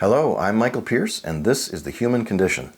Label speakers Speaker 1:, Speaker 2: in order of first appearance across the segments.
Speaker 1: Hello, I'm Michael Pierce, and this is The Human Condition.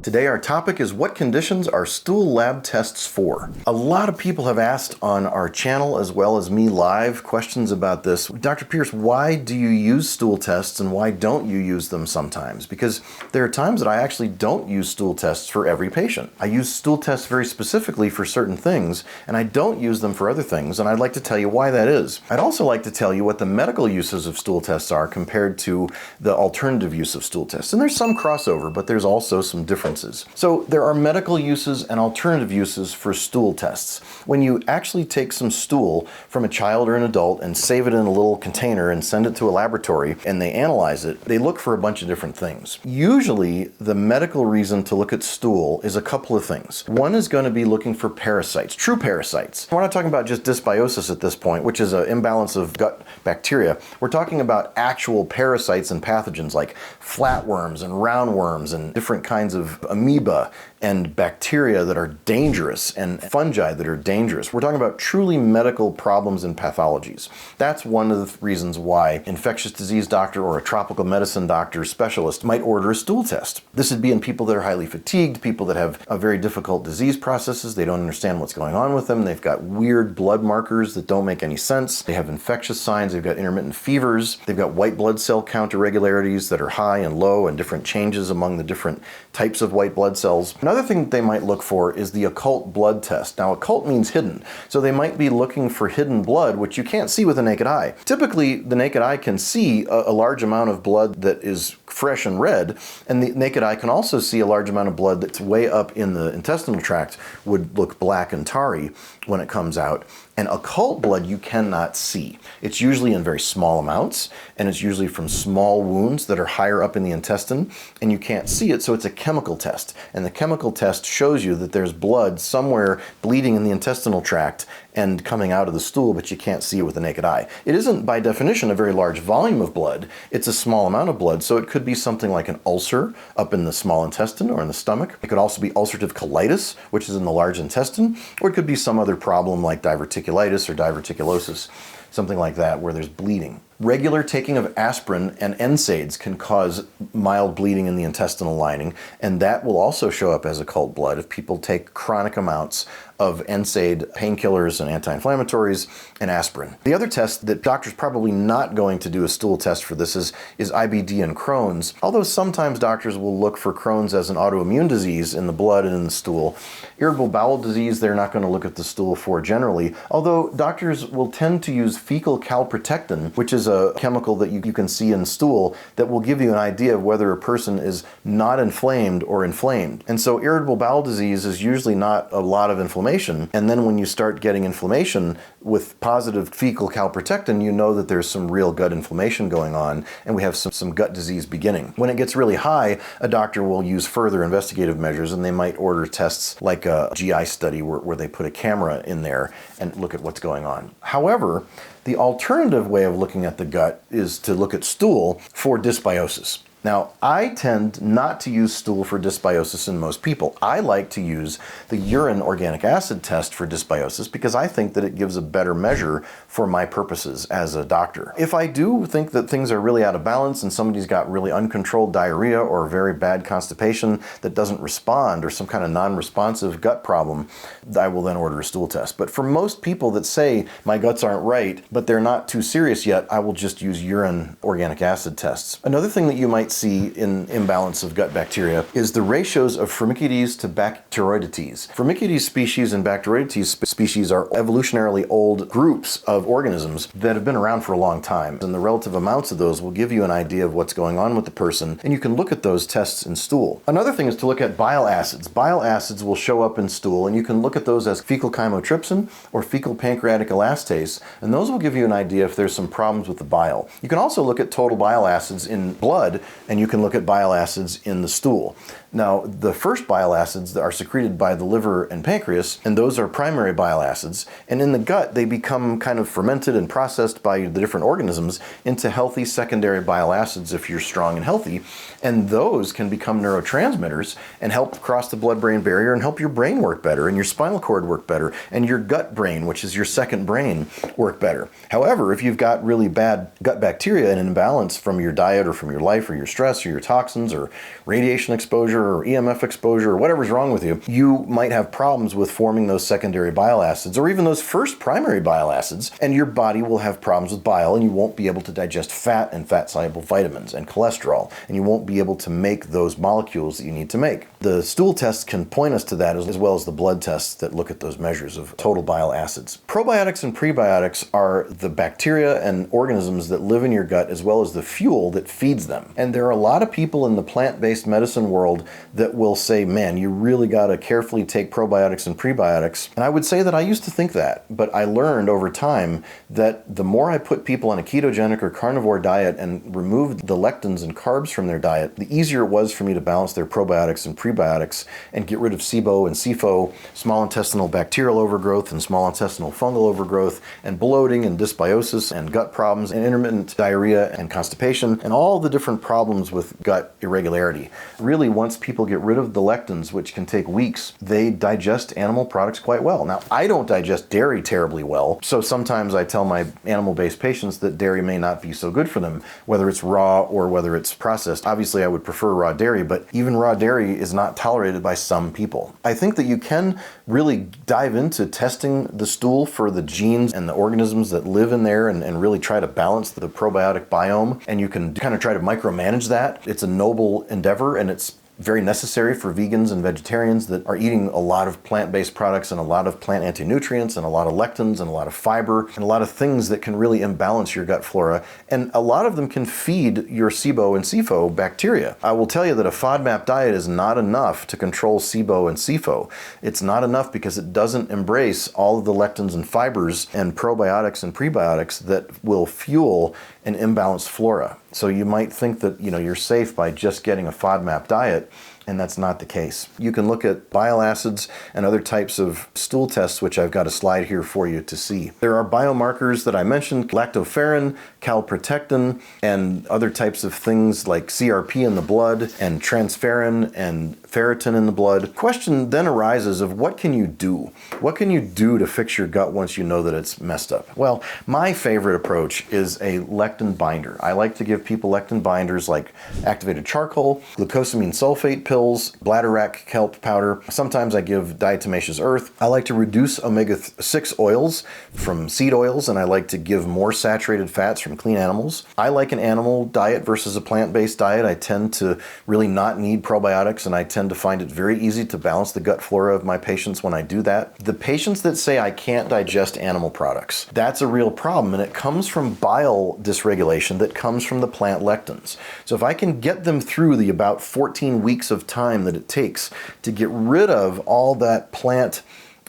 Speaker 1: Today our topic is what conditions are stool lab tests for? A lot of people have asked on our channel as well as me live questions about this. Dr. Pierce, why do you use stool tests and why don't you use them sometimes? Because there are times that I actually don't use stool tests for every patient. I use stool tests very specifically for certain things and I don't use them for other things, and I'd like to tell you why that is. I'd also like to tell you what the medical uses of stool tests are compared to the alternative use of stool tests. And there's some crossover, but there's also some differences. So there are medical uses and alternative uses for stool tests. When you actually take some stool from a child or an adult and save it in a little container and send it to a laboratory and they analyze it, they look for a bunch of different things. Usually the medical reason to look at stool is a couple of things. One is going to be looking for parasites, true parasites. We're not talking about just dysbiosis at this point, which is an imbalance of gut bacteria. We're talking about actual parasites and pathogens like flatworms and roundworms and different kinds of amoeba and bacteria that are dangerous and fungi that are dangerous. We're talking about truly medical problems and pathologies. That's one of the reasons why infectious disease doctor or a tropical medicine doctor specialist might order a stool test. This would be in people that are highly fatigued, people that have very difficult disease processes. They don't understand what's going on with them. They've got weird blood markers that don't make any sense. They have infectious signs. They've got intermittent fevers. They've got white blood cell count irregularities that are high and low and different changes among the different types of white blood cells. Another thing that they might look for is the occult blood test. Now, occult means hidden. So they might be looking for hidden blood, which you can't see with the naked eye. Typically, the naked eye can see a large amount of blood that is fresh and red, and the naked eye can also see a large amount of blood that's way up in the intestinal tract would look black and tarry when it comes out. And occult blood you cannot see. It's usually in very small amounts, and it's usually from small wounds that are higher up in the intestine, and you can't see it, so it's a chemical test. And the chemical test shows you that there's blood somewhere bleeding in the intestinal tract and coming out of the stool, but you can't see it with the naked eye. It isn't by definition a very large volume of blood, it's a small amount of blood, so it could be something like an ulcer up in the small intestine or in the stomach. It could also be ulcerative colitis, which is in the large intestine, or it could be some other problem like diverticulitis or diverticulosis, something like that where there's bleeding. Regular taking of aspirin and NSAIDs can cause mild bleeding in the intestinal lining, and that will also show up as occult blood if people take chronic amounts of NSAID painkillers and anti-inflammatories and aspirin. The other test that doctors probably not going to do a stool test for this is IBD and Crohn's, although sometimes doctors will look for Crohn's as an autoimmune disease in the blood and in the stool. Irritable bowel disease, they're not going to look at the stool for generally, although doctors will tend to use fecal calprotectin, which is a chemical that you can see in stool that will give you an idea of whether a person is not inflamed or inflamed. And so irritable bowel disease is usually not a lot of inflammation, and then when you start getting inflammation with positive fecal calprotectin, you know that there's some real gut inflammation going on and we have some gut disease beginning. When it gets really high, a doctor will use further investigative measures and they might order tests like a GI study where they put a camera in there and look at what's going on. However, the alternative way of looking at the gut is to look at stool for dysbiosis. Now, I tend not to use stool for dysbiosis in most people. I like to use the urine organic acid test for dysbiosis because I think that it gives a better measure for my purposes as a doctor. If I do think that things are really out of balance and somebody's got really uncontrolled diarrhea or very bad constipation that doesn't respond or some kind of non-responsive gut problem, I will then order a stool test. But for most people that say my guts aren't right, but they're not too serious yet, I will just use urine organic acid tests. Another thing that you might see in imbalance of gut bacteria is the ratios of Firmicutes to Bacteroidetes. Firmicutes species and Bacteroidetes species are evolutionarily old groups of organisms that have been around for a long time, and the relative amounts of those will give you an idea of what's going on with the person, and you can look at those tests in stool. Another thing is to look at bile acids. Bile acids will show up in stool, and you can look at those as fecal chymotrypsin or fecal pancreatic elastase, and those will give you an idea if there's some problems with the bile. You can also look at total bile acids in blood and you can look at bile acids in the stool. Now, the first bile acids are secreted by the liver and pancreas, and those are primary bile acids. And in the gut, they become kind of fermented and processed by the different organisms into healthy secondary bile acids if you're strong and healthy. And those can become neurotransmitters and help cross the blood-brain barrier and help your brain work better, and your spinal cord work better, and your gut brain, which is your second brain, work better. However, if you've got really bad gut bacteria and an imbalance from your diet or from your life or your stress or your toxins or radiation exposure or EMF exposure or whatever's wrong with you, you might have problems with forming those secondary bile acids or even those first primary bile acids, and your body will have problems with bile, and you won't be able to digest fat and fat-soluble vitamins and cholesterol, and you won't be able to make those molecules that you need to make. The stool tests can point us to that, as well as the blood tests that look at those measures of total bile acids. Probiotics and prebiotics are the bacteria and organisms that live in your gut, as well as the fuel that feeds them. And there are a lot of people in the plant-based medicine world that will say, man, you really got to carefully take probiotics and prebiotics. And I would say that I used to think that, but I learned over time that the more I put people on a ketogenic or carnivore diet and removed the lectins and carbs from their diet, the easier it was for me to balance their probiotics and prebiotics and get rid of SIBO and SIFO, small intestinal bacterial overgrowth and small intestinal fungal overgrowth, and bloating and dysbiosis and gut problems and intermittent diarrhea and constipation and all the different problems with gut irregularity. Really, once people get rid of the lectins, which can take weeks, they digest animal products quite well. Now, I don't digest dairy terribly well, so sometimes I tell my animal-based patients that dairy may not be so good for them, whether it's raw or whether it's processed. Obviously, I would prefer raw dairy, but even raw dairy is not tolerated by some people. I think that you can really dive into testing the stool for the genes and the organisms that live in there and really try to balance the probiotic biome, and you can kind of try to micromanage that. It's a noble endeavor, and it's very necessary for vegans and vegetarians that are eating a lot of plant-based products and a lot of plant anti-nutrients and a lot of lectins and a lot of fiber and a lot of things that can really imbalance your gut flora. And a lot of them can feed your SIBO and SIFO bacteria. I will tell you that a FODMAP diet is not enough to control SIBO and SIFO. It's not enough because it doesn't embrace all of the lectins and fibers and probiotics and prebiotics that will fuel an imbalanced flora. So you might think that you're safe by just getting a FODMAP diet, and that's not the case. You can look at bile acids and other types of stool tests, which I've got a slide here for you to see. There are biomarkers that I mentioned, lactoferrin, calprotectin, and other types of things like CRP in the blood and transferrin and ferritin in the blood. Question then arises of what can you do? What can you do to fix your gut once you know that it's messed up? Well, my favorite approach is a lectin binder. I like to give people lectin binders like activated charcoal, glucosamine sulfate pills, bladderwrack kelp powder. Sometimes I give diatomaceous earth. I like to reduce omega-6 oils from seed oils, and I like to give more saturated fats from clean animals. I like an animal diet versus a plant-based diet. I tend to really not need probiotics, and I tend to find it very easy to balance the gut flora of my patients when I do that. The patients that say I can't digest animal products, that's a real problem, and it comes from bile dysregulation that comes from the plant lectins. So if I can get them through the about 14 weeks of time that it takes to get rid of all that plant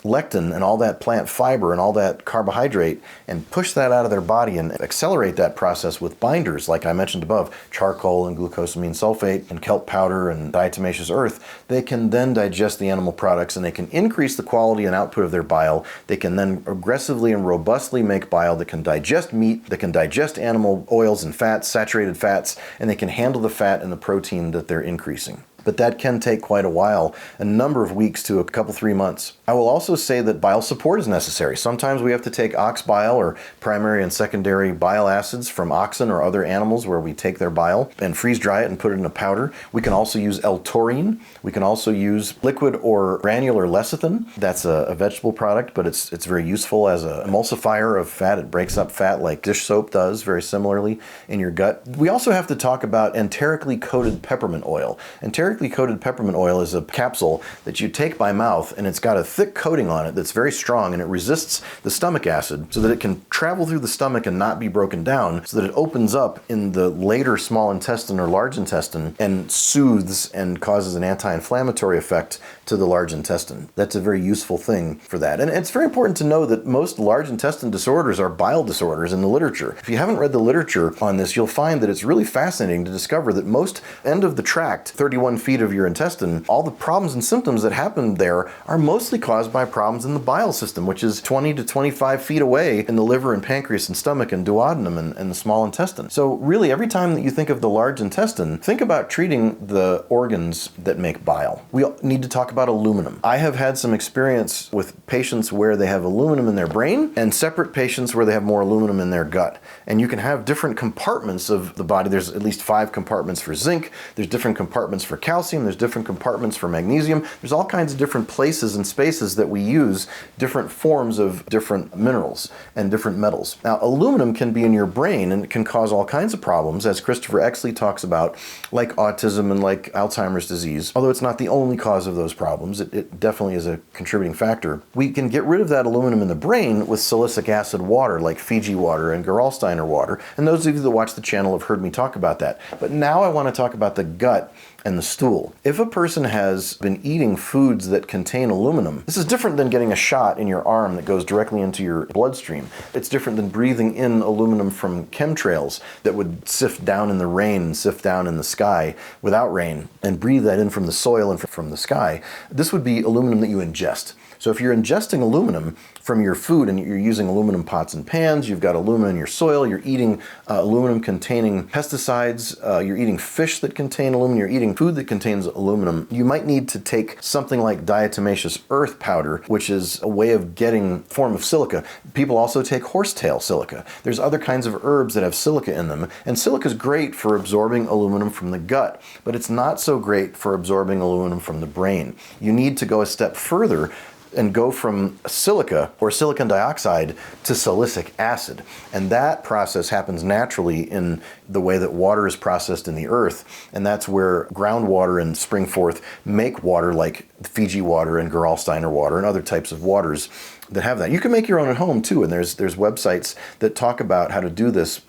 Speaker 1: lectin and all that plant fiber and all that carbohydrate and push that out of their body and accelerate that process with binders, like I mentioned above, charcoal and glucosamine sulfate and kelp powder and diatomaceous earth, they can then digest the animal products and they can increase the quality and output of their bile. They can then aggressively and robustly make bile that can digest meat, that can digest animal oils and fats, saturated fats, and they can handle the fat and the protein that they're increasing. But that can take quite a while, a number of weeks to a couple, 3 months. I will also say that bile support is necessary. Sometimes we have to take ox bile or primary and secondary bile acids from oxen or other animals where we take their bile and freeze dry it and put it in a powder. We can also use L-taurine. We can also use liquid or granular lecithin. That's a vegetable product, but it's very useful as an emulsifier of fat. It breaks up fat like dish soap does very similarly in your gut. We also have to talk about enterically coated peppermint oil. Enteric spherically coated peppermint oil is a capsule that you take by mouth, and it's got a thick coating on it that's very strong, and it resists the stomach acid so that it can travel through the stomach and not be broken down, so that it opens up in the later small intestine or large intestine and soothes and causes an anti-inflammatory effect to the large intestine. That's a very useful thing for that. And it's very important to know that most large intestine disorders are bile disorders in the literature. If you haven't read the literature on this, you'll find that it's really fascinating to discover that most end of the tract, 31 feet of your intestine, all the problems and symptoms that happen there are mostly caused by problems in the bile system, which is 20 to 25 feet away in the liver and pancreas and stomach and duodenum and the small intestine. So really, every time that you think of the large intestine, think about treating the organs that make bile. We need to talk about aluminum. I have had some experience with patients where they have aluminum in their brain and separate patients where they have more aluminum in their gut. And you can have different compartments of the body. There's at least 5 compartments for zinc, there's different compartments for calcium, there's different compartments for magnesium. There's all kinds of different places and spaces that we use different forms of different minerals and different metals. Now, aluminum can be in your brain and it can cause all kinds of problems, as Christopher Exley talks about, like autism and like Alzheimer's disease. Although it's not the only cause of those problems, it definitely is a contributing factor. We can get rid of that aluminum in the brain with silicic acid water, like Fiji water and Gerolsteiner water. And those of you that watch the channel have heard me talk about that. But now I want to talk about the gut and the stool. If a person has been eating foods that contain aluminum, this is different than getting a shot in your arm that goes directly into your bloodstream. It's different than breathing in aluminum from chemtrails that would sift down in the rain and sift down in the sky without rain and breathe that in from the soil and from the sky. This would be aluminum that you ingest. So if you're ingesting aluminum from your food and you're using aluminum pots and pans, you've got aluminum in your soil, you're eating aluminum containing pesticides, you're eating fish that contain aluminum, you're eating food that contains aluminum, you might need to take something like diatomaceous earth powder, which is a way of getting form of silica. People also take horsetail silica. There's other kinds of herbs that have silica in them, and silica is great for absorbing aluminum from the gut, but it's not so great for absorbing aluminum from the brain. You need to go a step further and go from silica or silicon dioxide to silicic acid. And that process happens naturally in the way that water is processed in the earth. And that's where groundwater and Springforth make water like Fiji water and Gerolsteiner water and other types of waters that have that. You can make your own at home too, and there's websites that talk about how to do this.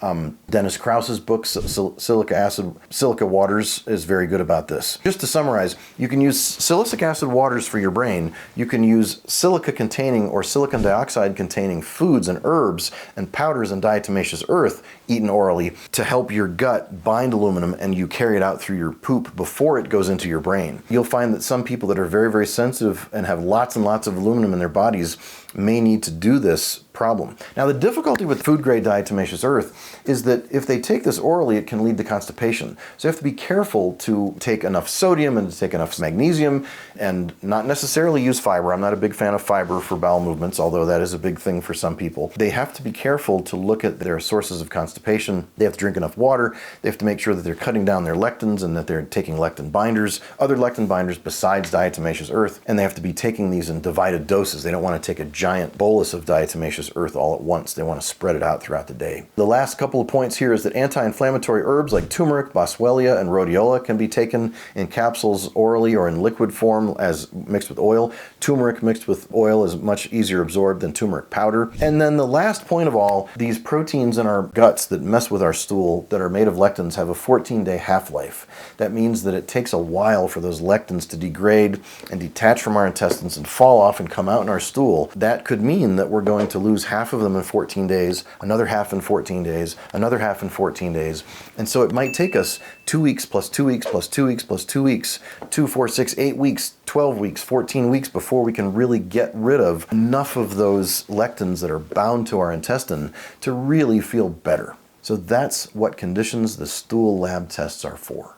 Speaker 1: Dennis Krause's book, Silica Waters, is very good about this. Just to summarize, you can use silicic acid waters for your brain. You can use silica-containing or silicon dioxide-containing foods and herbs and powders and diatomaceous earth eaten orally to help your gut bind aluminum, and you carry it out through your poop before it goes into your brain. You'll find that some people that are very, very sensitive and have lots and lots of aluminum in their bodies may need to do this problem. Now, the difficulty with food-grade diatomaceous earth is that if they take this orally, it can lead to constipation. So you have to be careful to take enough sodium and to take enough magnesium and not necessarily use fiber. I'm not a big fan of fiber for bowel movements, although that is a big thing for some people. They have to be careful to look at their sources of constipation. They have to drink enough water. They have to make sure that they're cutting down their lectins and that they're taking lectin binders, other lectin binders besides diatomaceous earth, and they have to be taking these in divided doses. They don't want to take a giant bolus of diatomaceous earth all at once. They want to spread it out throughout the day. The last couple of points here is that anti-inflammatory herbs like turmeric, boswellia, and rhodiola can be taken in capsules orally or in liquid form as mixed with oil. Turmeric mixed with oil is much easier absorbed than turmeric powder. And then the last point of all, these proteins in our guts that mess with our stool that are made of lectins have a 14-day half-life. That means that it takes a while for those lectins to degrade and detach from our intestines and fall off and come out in our stool. That could mean that we're going to lose half of them in 14 days, another half in 14 days, another half in 14 days. And so it might take us 2 weeks plus 2 weeks plus 2 weeks plus 2 weeks, 2, 4, 6, 8 weeks, 12 weeks, 14 weeks before we can really get rid of enough of those lectins that are bound to our intestine to really feel better. So that's what conditions the stool lab tests are for.